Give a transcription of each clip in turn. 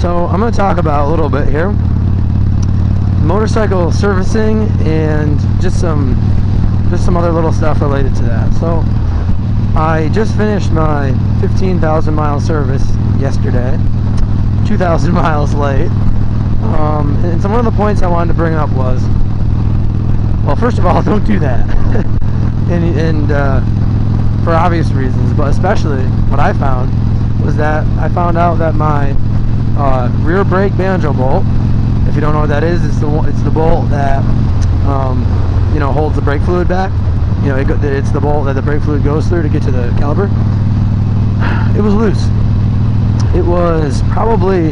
So I'm going to talk about a little bit here motorcycle servicing and just some other little stuff related to that. So I just finished my 15,000 mile service yesterday, 2,000 miles late. And so one of the points I wanted to bring up was, well, first of all, don't do that. and for obvious reasons, but especially what I found was that I found out that my rear brake banjo bolt, if you don't know what that is, it's the bolt that holds the brake fluid back. It's the bolt that the brake fluid goes through to get to the caliper. It was loose. It was probably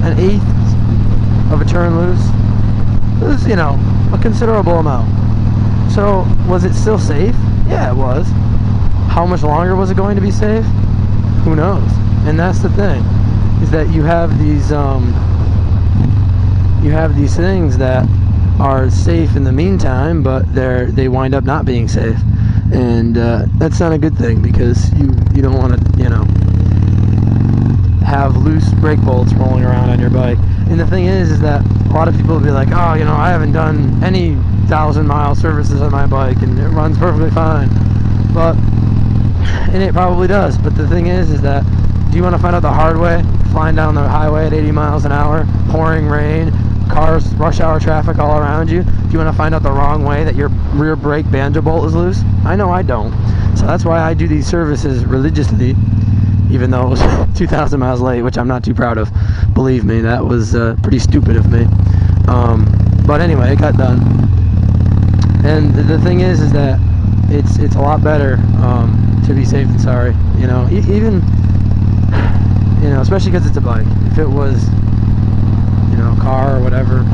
an eighth of a turn loose. It was, a considerable amount. So, was it still safe? Yeah, it was. How much longer was it going to be safe? Who knows? And that's the thing, is that you have these things that are safe in the meantime, but they wind up not being safe, and that's not a good thing, because you don't want to have loose brake bolts rolling around on your bike. And the thing is that a lot of people will be like, oh, I haven't done any 1,000-mile services on my bike and it runs perfectly fine, and it probably does. But the thing is that, do you want to find out the hard way, flying down the highway at 80 miles an hour, pouring rain, cars, rush hour traffic all around you? Do you want to find out the wrong way that your rear brake banjo bolt is loose? I know I don't. So that's why I do these services religiously, even though it was 2,000 miles late, which I'm not too proud of. Believe me, that was pretty stupid of me. But anyway, it got done. And the thing is that it's a lot better to be safe than sorry. Even especially because it's a bike. If it was a car or whatever,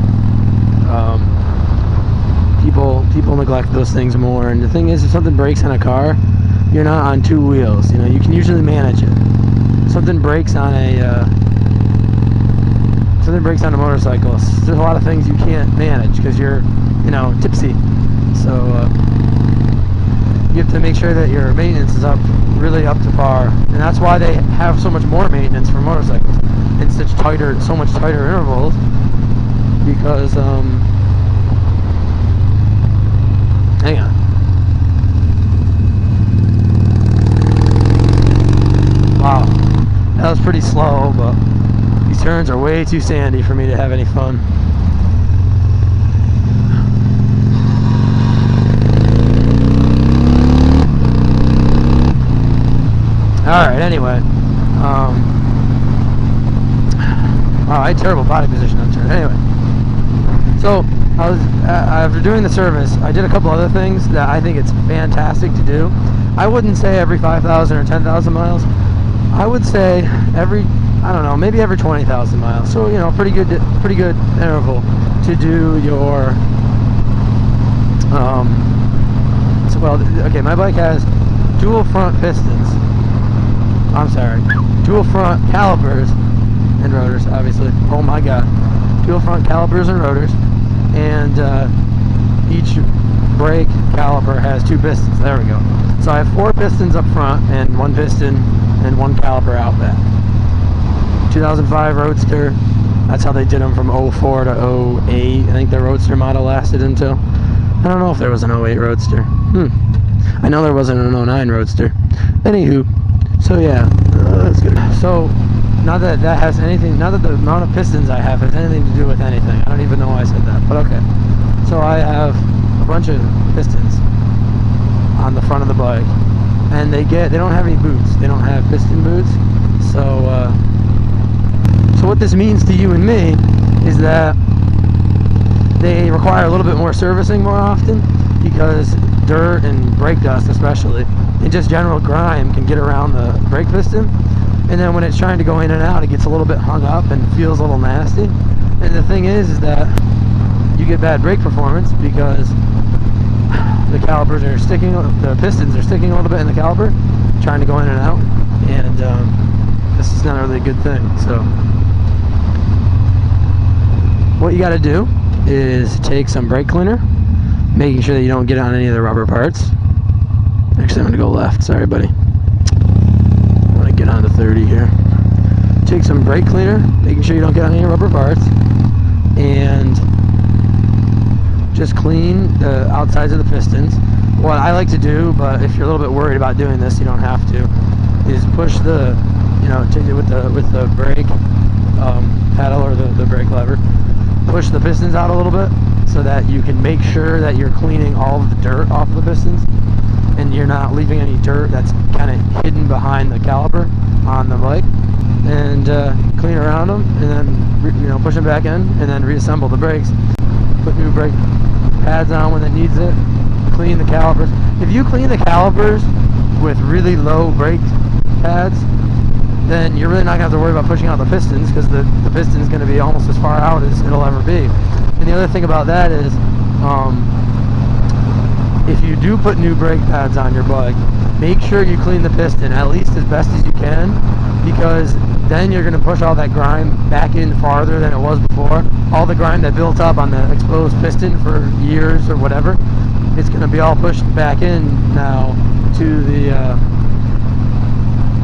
people neglect those things more. And the thing is, if something breaks on a car, you're not on two wheels. You can usually manage it. Something breaks on a motorcycle, there's a lot of things you can't manage because you're tipsy. So you have to make sure that your maintenance is really up to par, and that's why they have so much more maintenance for motorcycles in so much tighter intervals, because hang on. Wow, that was pretty slow, but these turns are way too sandy for me to have any fun. Alright, anyway. Wow, I had terrible body position on turn. Anyway. So, after doing the service, I did a couple other things that I think it's fantastic to do. I wouldn't say every 5,000 or 10,000 miles. I would say maybe every 20,000 miles. So, pretty good interval to do your, my bike has dual front calipers and rotors, obviously. Oh my god. Dual front calipers and rotors. And each brake caliper has 2 pistons. There we go. So I have 4 pistons up front and 1 piston and 1 caliper out back. 2005 Roadster. That's how they did them from 04 to 08. I think the Roadster model lasted until, I don't know if there was an 08 Roadster. I know there wasn't an 09 Roadster. Anywho, so yeah, that's good. So not that the amount of pistons I have has anything to do with anything. I don't even know why I said that, but okay. So I have a bunch of pistons on the front of the bike, and they don't have any boots. They don't have piston boots. So what this means to you and me is that they require a little bit more servicing more often, because dirt and brake dust especially, and just general grime can get around the brake piston, and then when it's trying to go in and out, it gets a little bit hung up and feels a little nasty. And the thing is that you get bad brake performance because the pistons are sticking a little bit in the caliper, trying to go in and out, and this is not really a good thing. So what you got to do is take some brake cleaner, making sure that you don't get on any of the rubber parts. Actually, I'm going to go left. Sorry, buddy. I'm going to get on to 30 here. take some brake cleaner, making sure you don't get any rubber parts, and just clean the outsides of the pistons. What I like to do, but if you're a little bit worried about doing this, you don't have to, is push the, take it with the brake pedal or the brake lever, push the pistons out a little bit so that you can make sure that you're cleaning all of the dirt off the pistons and you're not leaving any dirt that's kind of hidden behind the caliper on the bike, and clean around them, and then push them back in, and then reassemble the brakes, put new brake pads on when it needs it, clean the calipers. If you clean the calipers with really low brake pads, then you're really not going to have to worry about pushing out the pistons, because the piston's going to be almost as far out as it'll ever be. And the other thing about that is, if you do put new brake pads on your bike, make sure you clean the piston at least as best as you can, because then you're going to push all that grime back in farther than it was before. All the grime that built up on the exposed piston for years or whatever, it's going to be all pushed back in now to the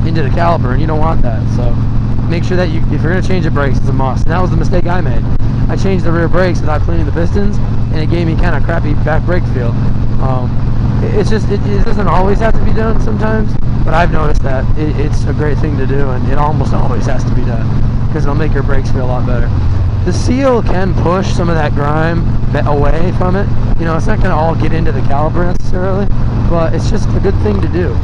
into the caliper, and you don't want that. So make sure that if you're going to change the brakes, it's a must. And that was the mistake I made. I changed the rear brakes without cleaning the pistons, and it gave me kind of crappy back brake feel. It doesn't always have to be done sometimes, but I've noticed that it's a great thing to do, and it almost always has to be done, because it'll make your brakes feel a lot better. The seal can push some of that grime away from it. It's not going to all get into the caliper necessarily, but it's just a good thing to do.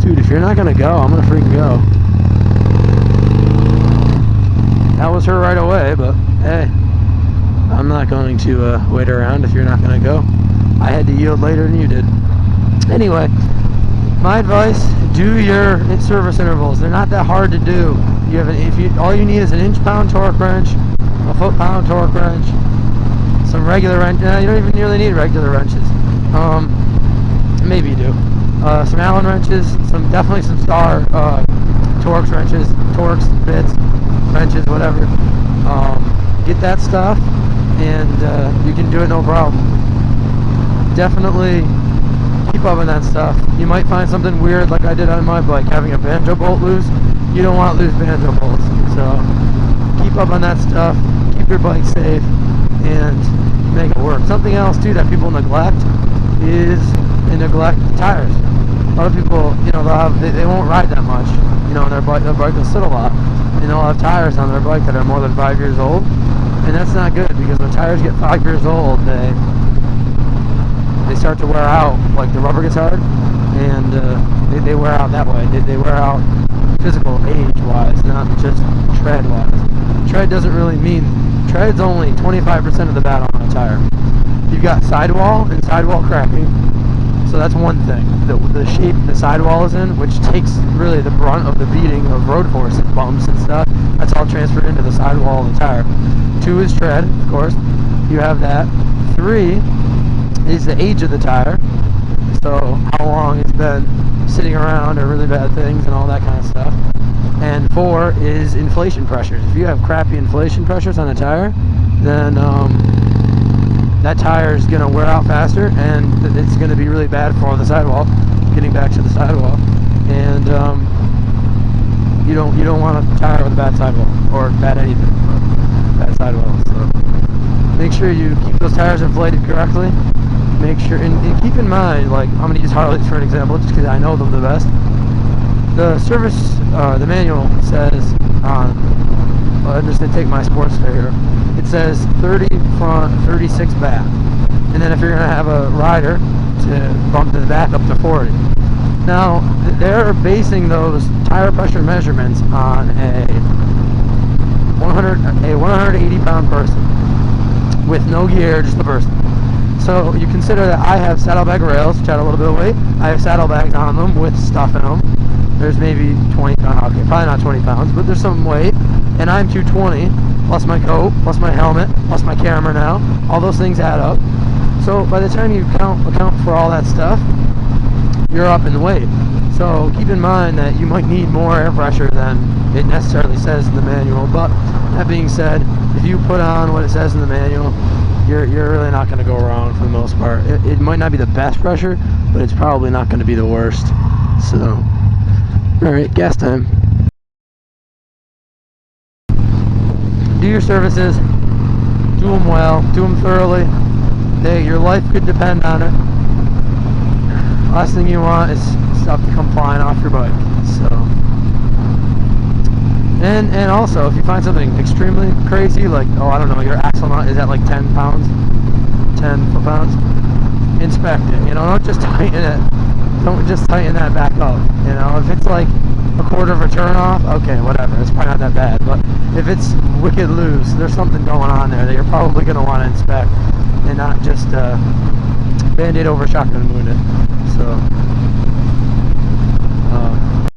Dude, if you're not going to go, I'm going to freaking go. That was her right away, but hey, I'm not going to wait around if you're not going to go. I had to yield later than you did. Anyway, my advice, do your service intervals. They're not that hard to do. All you need is an inch-pound torque wrench, a foot-pound torque wrench, some regular wrench. You don't even really need regular wrenches. Maybe you do. Some Allen wrenches, definitely some Star Torx wrenches, Torx, bits, wrenches, whatever. Get that stuff, and you can do it no problem. Definitely keep up on that stuff. You might find something weird like I did on my bike, having a banjo bolt loose. You don't want loose banjo bolts, so keep up on that stuff. Keep your bike safe and make it work. Something else too that people neglect is they neglect tires. A lot of people, they won't ride that much. Their bike will sit a lot, and they'll have tires on their bike that are more than 5 years old, and that's not good, because when tires get 5 years old, they start to wear out. Like the rubber gets hard, and they wear out that way. They wear out physical age-wise, not just tread-wise. Tread doesn't really mean tread's only 25% of the battle on a tire. You've got sidewall and sidewall cracking. So that's one thing, the shape the sidewall is in, which takes really the brunt of the beating of road forces, bumps and stuff. That's all transferred into the sidewall of the tire. 2 is tread, of course. You have that. 3 is the age of the tire. So how long it's been sitting around, or really bad things and all that kind of stuff. And 4 is inflation pressures. If you have crappy inflation pressures on a tire, then that tire is going to wear out faster, and it's going to be really bad for the sidewall, getting back to the sidewall. And you don't want a tire with a bad sidewall, or bad anything, bad sidewall. So make sure you keep those tires inflated correctly. Make sure, and keep in mind, like, I'm going to use Harleys for an example, just because I know them the best. The service, the manual says I'm just going to take my Sportster here. It says 30 front, 36 back. And then if you're going to have a rider, to bump the back up to 40. Now, they're basing those tire pressure measurements on a 180-pound person with no gear, just the person. So you consider that I have saddlebag rails, which add a little bit of weight. I have saddlebags on them with stuff in them. There's maybe 20 pounds, okay, probably not 20 pounds, but there's some weight. And I'm 220, plus my coat, plus my helmet, plus my camera now. All those things add up. So by the time you account for all that stuff, you're up in weight. So keep in mind that you might need more air pressure than it necessarily says in the manual. But that being said, if you put on what it says in the manual, you're really not going to go wrong for the most part. It might not be the best pressure, but it's probably not going to be the worst. So, alright, gas time. Do your services, do them well, do them thoroughly. Your life could depend on it. Last thing you want is stuff to come flying off your bike. So, and also, if you find something extremely crazy, like, oh, I don't know, your axle nut is at like 10 pounds, 10 foot-pounds, inspect it. You know, don't just tighten it. Don't just tighten that back up. You know, if it's like a quarter of a turn off, okay, whatever. It's probably not that bad. But if it's wicked loose, there's something going on there that you're probably going to want to inspect, and not just Band-Aid over shotgun wound it. So